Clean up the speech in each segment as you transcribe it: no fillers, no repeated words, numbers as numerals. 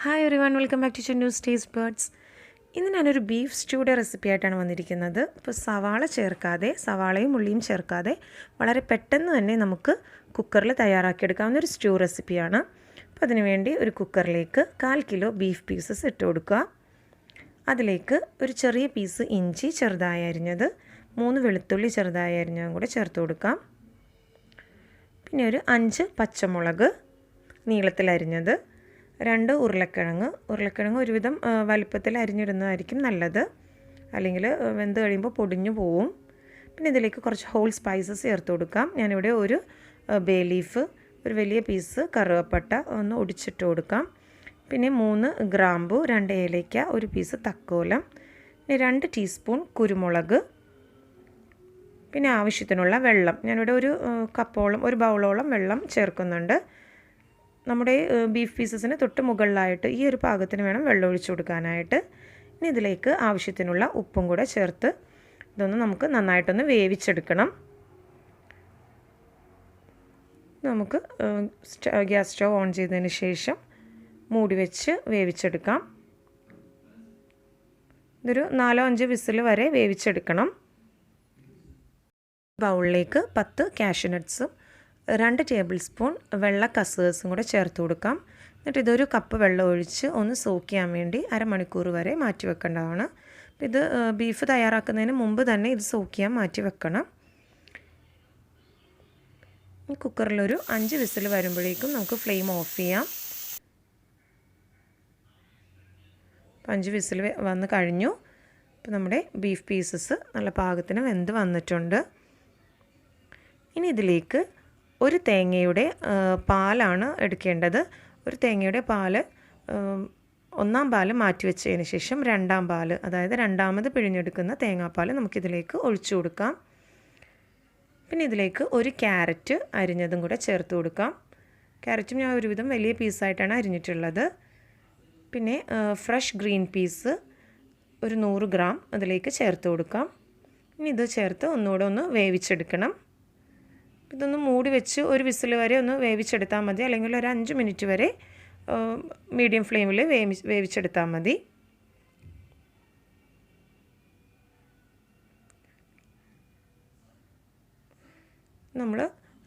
Hi everyone, welcome back to Chinnu's taste birds. ഇന്ന് ഞാനൊരു beef സ്റ്റൂയുടെ recipe ആയിട്ടാണ് വന്നിരിക്കുന്നത്. ഇപ്പോൾ സവാള ചേർക്കാതെ, സവാളയും ഉള്ളിയും ചേർക്കാതെ വളരെ പെട്ടെന്ന് തന്നെ നമുക്ക് കുക്കറിൽ തയ്യാറാക്കിയെടുക്കാവുന്ന ഒരു സ്റ്റൂ റെസിപ്പിയാണ്. അപ്പോൾ അതിനുവേണ്ടി ഒരു കുക്കറിലേക്ക് 1/4 കിലോ ബീഫ് പീസസ് ഇട്ട് കൊടുക്കുക. അതിലേക്ക് ഒരു ചെറിയ പീസ് ഇഞ്ചി ചെറുതായി അരിഞ്ഞത്, 3 വെളുത്തുള്ളി ചെറുതായി അരിഞ്ഞതും കൂടെ ചേർത്ത് കൊടുക്കാം. പിന്നെ ഒരു 5 പച്ചമുളക് നീളത്തിൽ അരിഞ്ഞത്, 2 ഉരുളക്കിഴങ്ങ് ഒരുവിധം വലിപ്പത്തിൽ അരിഞ്ഞിടുന്നതായിരിക്കും നല്ലത്, അല്ലെങ്കിൽ വെന്ത് കഴിയുമ്പോൾ പൊടിഞ്ഞു പോവും. പിന്നെ ഇതിലേക്ക് കുറച്ച് ഹോൾ സ്പൈസസ് ചേർത്ത് കൊടുക്കാം. ഞാനിവിടെ ഒരു ബേ ലീഫ്, ഒരു വലിയ പീസ് കറുവപ്പട്ട ഒന്ന് ഒടിച്ചിട്ട് കൊടുക്കാം. പിന്നെ 3 ഗ്രാമ്പു, 2 ഏലയ്ക്ക, ഒരു പീസ് തക്കോലം, പിന്നെ 2 ടീസ്പൂൺ കുരുമുളക്, പിന്നെ ആവശ്യത്തിനുള്ള വെള്ളം. ഞാനിവിടെ ഒരു കപ്പോളം, ഒരു ബൗളോളം വെള്ളം ചേർക്കുന്നുണ്ട്. നമ്മുടെ ബീഫ് പീസസിന് തൊട്ട് മുകളിലായിട്ട് ഈ ഒരു പാകത്തിന് വേണം വെള്ളം ഒഴിച്ചു കൊടുക്കാനായിട്ട്. ഇനി ഇതിലേക്ക് ആവശ്യത്തിനുള്ള ഉപ്പും കൂടെ ചേർത്ത് ഇതൊന്ന് നമുക്ക് നന്നായിട്ടൊന്ന് വേവിച്ചെടുക്കണം. നമുക്ക് ഗ്യാസ് സ്റ്റവ് ഓൺ ചെയ്തതിന് ശേഷം മൂടി വെച്ച് വേവിച്ചെടുക്കാം. ഇതൊരു 4-5 വിസിൽ വരെ വേവിച്ചെടുക്കണം. ബൗളിലേക്ക് 10 കാഷ്യൂ നട്ട്സും 2 ടേബിൾ സ്പൂൺ വെള്ള കസേഴ്സും കൂടെ ചേർത്ത് കൊടുക്കാം. എന്നിട്ട് ഇതൊരു കപ്പ് വെള്ളം ഒഴിച്ച് ഒന്ന് സോക്ക് ചെയ്യാൻ വേണ്ടി 1/2 മണിക്കൂർ വരെ മാറ്റി വെക്കേണ്ടതാണ്. ഇത് ബീഫ് തയ്യാറാക്കുന്നതിന് മുമ്പ് തന്നെ ഇത് സോക്ക് ചെയ്യാൻ മാറ്റി വെക്കണം. കുക്കറിലൊരു 5 വിസിൽ വരുമ്പോഴേക്കും നമുക്ക് ഫ്ലെയിം ഓഫ് ചെയ്യാം. 5 വിസിൽ വന്ന് കഴിഞ്ഞു. അപ്പോൾ നമ്മുടെ ബീഫ് പീസസ് നല്ല പാകത്തിന് വെന്ത് വന്നിട്ടുണ്ട്. ഇനി ഇതിലേക്ക് ഒരു തേങ്ങയുടെ പാലാണ് എടുക്കേണ്ടത്. ഒരു തേങ്ങയുടെ പാല്, 1-ാം പാല് മാറ്റി വെച്ചതിന് ശേഷം 2-ാം പാല്, അതായത് രണ്ടാമത് പിഴിഞ്ഞെടുക്കുന്ന തേങ്ങാപ്പാൽ നമുക്കിതിലേക്ക് ഒഴിച്ചു കൊടുക്കാം. പിന്നെ ഇതിലേക്ക് ഒരു ക്യാരറ്റ് അരിഞ്ഞതും കൂടെ ചേർത്ത് കൊടുക്കാം. ക്യാരറ്റും ഞാൻ ഒരുവിധം വലിയ പീസായിട്ടാണ് അരിഞ്ഞിട്ടുള്ളത്. പിന്നെ ഫ്രഷ് ഗ്രീൻ പീസ് ഒരു 100 ഗ്രാം അതിലേക്ക് ചേർത്ത് കൊടുക്കാം. ഇനി ഇത് ചേർത്ത് ഒന്നുകൂടെ ഒന്ന് വേവിച്ചെടുക്കണം. ഇതൊന്ന് മൂടി വെച്ച് ഒരു വിസിൽ വരെ ഒന്ന് വേവിച്ചെടുത്താൽ മതി, അല്ലെങ്കിൽ ഒരു 5 മിനിറ്റ് വരെ മീഡിയം ഫ്ലെയിമിൽ വേവിച്ചെടുത്താൽ മതി. നമ്മൾ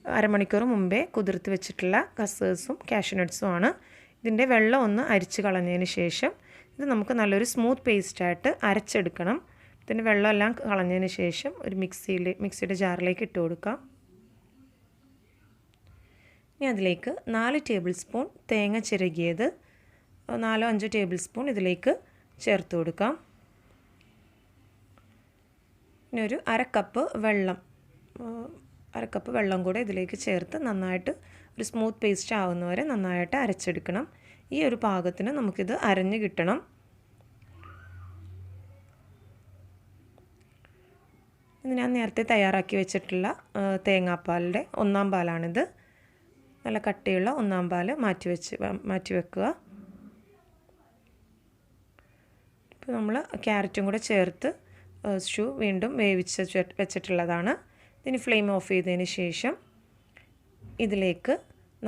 അരമണിക്കൂർ മുമ്പേ കുതിർത്ത് വെച്ചിട്ടുള്ള കസേഴ്സും കാഷ്യൂ നട്ട്സും ആണ്. ഇതിൻ്റെ വെള്ളം ഒന്ന് അരിച്ച് കളഞ്ഞതിന് ശേഷം ഇത് നമുക്ക് നല്ലൊരു സ്മൂത്ത് പേസ്റ്റായിട്ട് അരച്ചെടുക്കണം. ഇതിൻ്റെ വെള്ളമെല്ലാം കളഞ്ഞതിന് ശേഷം ഒരു മിക്സിയുടെ ജാറിലേക്ക് ഇട്ട് കൊടുക്കാം. ഇനി അതിലേക്ക് 4 ടേബിൾ സ്പൂൺ തേങ്ങ ചിരകിയത്, 4-5 ടേബിൾ സ്പൂൺ ഇതിലേക്ക് ചേർത്ത് കൊടുക്കാം. പിന്നെ ഒരു അരക്കപ്പ് വെള്ളം കൂടെ ഇതിലേക്ക് ചേർത്ത് നന്നായിട്ട് ഒരു സ്മൂത്ത് പേസ്റ്റ് ആവുന്നവരെ നന്നായിട്ട് അരച്ചെടുക്കണം. ഈ ഒരു പാകത്തിന് നമുക്കിത് അരഞ്ഞ് കിട്ടണം. ഇത് ഞാൻ നേരത്തെ തയ്യാറാക്കി വെച്ചിട്ടുള്ള തേങ്ങാപ്പാലിൻ്റെ 1-ാം പാലാണിത്. നല്ല കട്ടിയുള്ള 1-ാം പാല് മാറ്റി വെക്കുക. ഇപ്പോൾ നമ്മൾ ക്യാരറ്റും കൂടെ ചേർത്ത് സ്റ്റൂ വീണ്ടും വെച്ചിട്ടുള്ളതാണ്. ഇതിന് ഫ്ലെയിം ഓഫ് ചെയ്തതിന് ശേഷം ഇതിലേക്ക്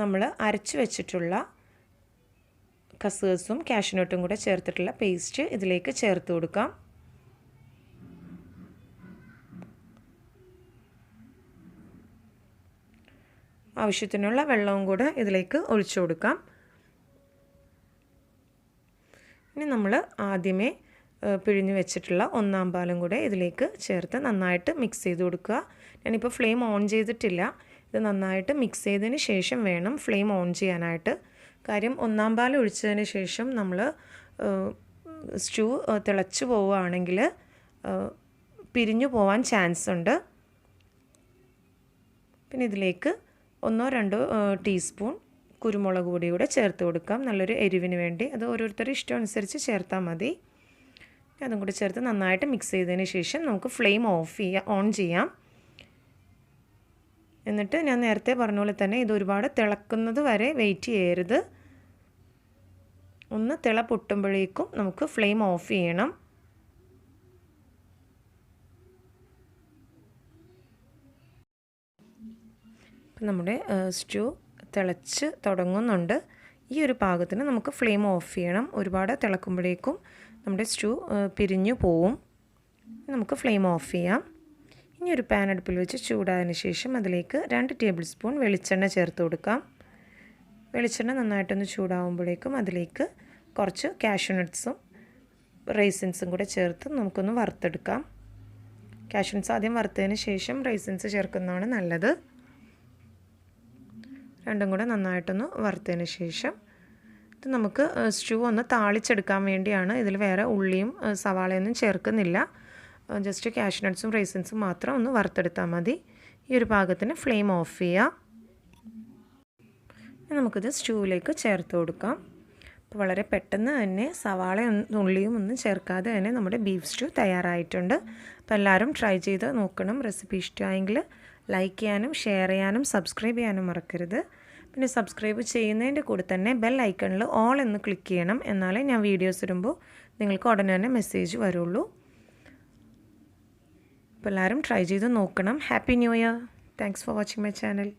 നമ്മൾ അരച്ച് വെച്ചിട്ടുള്ള കസേഴ്സും കാഷ്യൂ നട്ടും കൂടെ ചേർത്തിട്ടുള്ള പേസ്റ്റ് ഇതിലേക്ക് ചേർത്ത് കൊടുക്കാം. ആവശ്യത്തിനുള്ള വെള്ളവും കൂടെ ഇതിലേക്ക് ഒഴിച്ചു കൊടുക്കാം. ഇനി നമ്മൾ ആദ്യമേ പിഴിഞ്ഞ് വെച്ചിട്ടുള്ള 1-ാം പാലും കൂടെ ഇതിലേക്ക് ചേർത്ത് നന്നായിട്ട് മിക്സ് ചെയ്ത് കൊടുക്കുക. ഞാനിപ്പോൾ ഫ്ലെയിം ഓൺ ചെയ്തിട്ടില്ല. ഇത് നന്നായിട്ട് മിക്സ് ചെയ്തതിന് ശേഷം വേണം ഫ്ലെയിം ഓൺ ചെയ്യാനായിട്ട്. കാര്യം 1-ാം പാൽ ഒഴിച്ചതിന് ശേഷം നമ്മൾ സ്റ്റൂ തിളച്ച് പോവുകയാണെങ്കിൽ പിരിഞ്ഞു പോവാൻ ചാൻസ് ഉണ്ട്. പിന്നെ ഇതിലേക്ക് 1-2 ടീസ്പൂൺ കുരുമുളക് പൊടി കൂടെ ചേർത്ത് കൊടുക്കാം, നല്ലൊരു എരിവിന് വേണ്ടി. അത് ഓരോരുത്തരുടെ ഇഷ്ടം അനുസരിച്ച് ചേർത്താൽ മതി. അതും കൂടി ചേർത്ത് നന്നായിട്ട് മിക്സ് ചെയ്തതിന് ശേഷം നമുക്ക് ഫ്ലെയിം ഓൺ ചെയ്യാം. എന്നിട്ട് ഞാൻ നേരത്തെ പറഞ്ഞ പോലെ തന്നെ ഇത് ഒരുപാട് തിളക്കുന്നത് വരെ വെയിറ്റ് ചെയ്യരുത്. ഒന്ന് തിള പൊട്ടുമ്പോഴേക്കും നമുക്ക് ഫ്ലെയിം ഓഫ് ചെയ്യണം. നമ്മുടെ സ്റ്റൂ തിളച്ച് തുടങ്ങുന്നുണ്ട്. ഈ ഒരു പാകത്തിന് നമുക്ക് ഫ്ലെയിം ഓഫ് ചെയ്യണം. ഒരുപാട് തിളക്കുമ്പോഴേക്കും നമ്മുടെ സ്റ്റൂ പിരിഞ്ഞു പോവും. നമുക്ക് ഫ്ലെയിം ഓഫ് ചെയ്യാം. ഇനി ഒരു പാൻ അടുപ്പിൽ വെച്ച് ചൂടായതിന് ശേഷം അതിലേക്ക് 2 ടേബിൾ സ്പൂൺ വെളിച്ചെണ്ണ ചേർത്ത് കൊടുക്കാം. വെളിച്ചെണ്ണ നന്നായിട്ടൊന്ന് ചൂടാവുമ്പോഴേക്കും അതിലേക്ക് കുറച്ച് കാഷ്യൂ നട്ട്സും റൈസിൻസും കൂടെ ചേർത്ത് നമുക്കൊന്ന് വറുത്തെടുക്കാം. കാഷ്യൂ നട്ട്സ് ആദ്യം വറുത്തതിന് ശേഷം റൈസിൻസ് ചേർക്കുന്നതാണ് നല്ലത്. രണ്ടും കൂടെ നന്നായിട്ടൊന്ന് വറുത്തതിന് ശേഷം ഇത് നമുക്ക് സ്റ്റൂ ഒന്ന് താളിച്ചെടുക്കാൻ വേണ്ടിയാണ്. ഇതിൽ വേറെ ഉള്ളിയും സവാളയൊന്നും ചേർക്കുന്നില്ല. ജസ്റ്റ് കാഷ്യൂ നട്ട്സും റൈസിൻസും മാത്രം ഒന്ന് വറുത്തെടുത്താൽ മതി. ഈ ഒരു പാകത്തിന് ഫ്ലെയിം ഓഫ് ചെയ്യാം. നമുക്കിത് സ്റ്റൂവിലേക്ക് ചേർത്ത് കൊടുക്കാം. അപ്പോൾ വളരെ പെട്ടെന്ന് തന്നെ സവാളയും ഉള്ളിയും ഒന്നും ചേർക്കാതെ തന്നെ നമ്മുടെ ബീഫ് സ്റ്റൂ തയ്യാറായിട്ടുണ്ട്. അപ്പോൾ എല്ലാവരും ട്രൈ ചെയ്ത് നോക്കണം. റെസിപ്പി ഇഷ്ടമായെങ്കിൽ ലൈക്ക് ചെയ്യാനും ഷെയർ ചെയ്യാനും സബ്സ്ക്രൈബ് ചെയ്യാനും മറക്കരുത്. പിന്നെ സബ്സ്ക്രൈബ് ചെയ്യുന്നതിൻ്റെ കൂടെ തന്നെ ബെൽ ഐക്കണിൽ ഓൾ എന്ന് ക്ലിക്ക് ചെയ്യണം. എന്നാലേ ഞാൻ വീഡിയോസ് ഇടുമ്പോൾ നിങ്ങൾക്ക് ഉടനെ തന്നെ മെസ്സേജ് വരുള്ളൂ. അപ്പോൾ എല്ലാവരും ട്രൈ ചെയ്ത് നോക്കണം. Happy new year. Thanks for watching my channel.